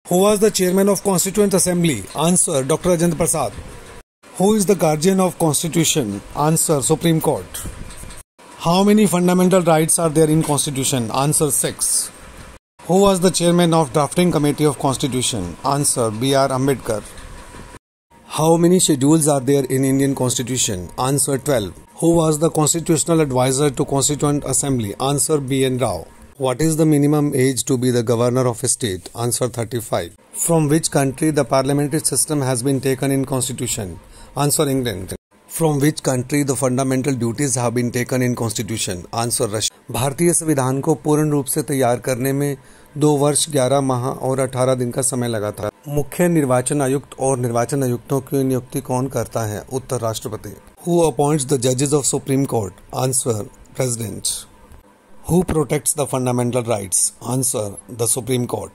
Who was the chairman of Constituent Assembly? Answer, Dr. Rajendra Prasad. Who is the guardian of Constitution? Answer, Supreme Court. How many fundamental rights are there in Constitution? Answer, 6. Who was the chairman of Drafting Committee of Constitution? Answer, B.R. Ambedkar. How many schedules are there in Indian Constitution? Answer, 12. Who was the constitutional advisor to Constituent Assembly? Answer, B.N. Rao. What is the minimum age to be the governor of a state? Answer, 35. From which country the parliamentary system has been taken in Constitution? Answer, England. From which country the fundamental duties have been taken in Constitution? Answer, Russia. भारतीय संविधान को पूर्ण रूप से तैयार करने में 2 वर्ष 11 माह और 18 दिन का समय लगा था। मुख्य निर्वाचन आयुक्त और निर्वाचन आयुक्तों की नियुक्ति कौन करता है? उत्तर, राष्ट्रपति। Who appoints the judges of Supreme Court? Answer, President. Who protects the fundamental rights? Answer, the Supreme Court.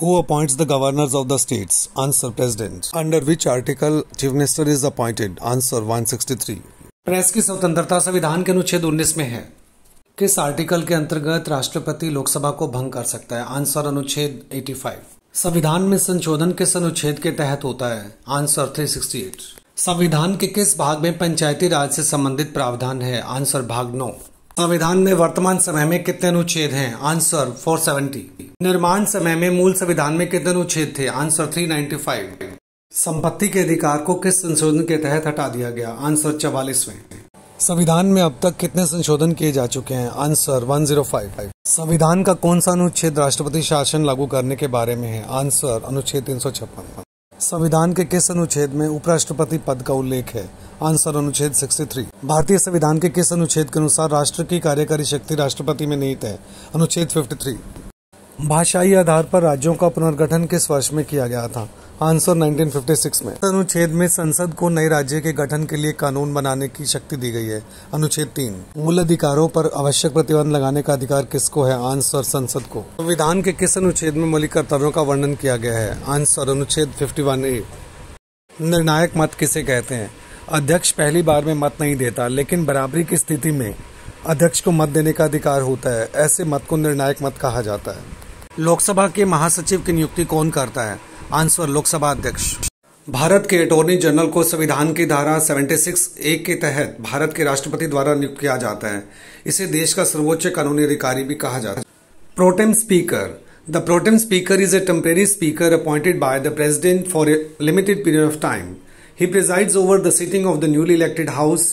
Who appoints the governors of the states? Answer, President. Under which article Chief Minister is appointed? Answer, 163. Press की स्वतंत्रता संविधान के अनुच्छेद 19 में है। किस article के अंतर्गत राष्ट्रपति लोकसभा को भंग कर सकता है? आंसर, अनुच्छेद 85। संविधान में संशोधन किस अनुच्छेद के तहत होता है? आंसर, 368। संविधान के किस भाग में पंचायती राज से संबंधित प्रावधान है? आंसर, भाग 9। संविधान में वर्तमान समय में कितने अनुच्छेद हैं? आंसर, 470। निर्माण समय में मूल संविधान में कितने अनुच्छेद थे? आंसर, 395। संपत्ति के अधिकार को किस संशोधन के तहत हटा दिया गया? आंसर, 44वें। संविधान में अब तक कितने संशोधन किए जा चुके हैं? आंसर, 105। संविधान का कौन सा अनुच्छेद राष्ट्रपति शासन लागू करने के बारे में है? आंसर, अनुच्छेद 356। संविधान के किस अनुच्छेद में उपराष्ट्रपति पद का उल्लेख है? आंसर, अनुच्छेद 63। भारतीय संविधान के किस अनुच्छेद के अनुसार राष्ट्र की कार्यकारी शक्ति राष्ट्रपति में निहित है? अनुच्छेद 53। भाषाई आधार पर राज्यों का पुनर्गठन किस वर्ष में किया गया था? आंसर, 1956 में। अनुच्छेद में संसद को नए राज्य के गठन के लिए कानून बनाने की शक्ति दी गई है? अनुच्छेद 3। मूल अधिकारों पर आवश्यक प्रतिबंध लगाने का अधिकार किसको है? आंसर, संसद को। संविधान के किस अनुच्छेद में मौलिक कर्तव्यों का वर्णन किया गया है? आंसर, अनुच्छेद 51A। निर्णायक मत किसे कहते हैं? अध्यक्ष पहली बार में मत नहीं देता, लेकिन बराबरी की स्थिति में अध्यक्ष को मत देने का अधिकार होता है। ऐसे मत को निर्णायक मत कहा जाता है। लोकसभा के महासचिव की नियुक्ति कौन करता है? आंसर, लोकसभा अध्यक्ष। भारत के अटॉर्नी जनरल को संविधान की धारा 76A के तहत भारत के राष्ट्रपति द्वारा नियुक्त किया जाता है। इसे देश का सर्वोच्च कानूनी अधिकारी भी कहा जाता है। Pro tem speaker. The pro tem speaker is a temporary speaker appointed by the president for a limited period of time. He presides over the sitting of the newly elected house.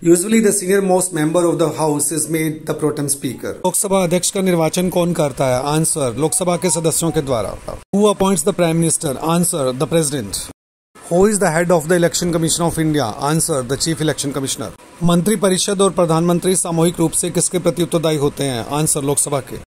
Usually the senior most member of the house is made the pro tem speaker. Lok Sabha अध्यक्ष का निर्वाचन कौन करता है? Answer, Lok Sabha के सदस्यों के द्वारा। Who appoints the Prime Minister? Answer, the President. Who is the head of the Election Commission of India? Answer, the Chief Election Commissioner. मंत्री परिषद और प्रधानमंत्री सामूहिक रूप से किसके प्रति उत्तरदायी होते हैं? आंसर, लोकसभा के।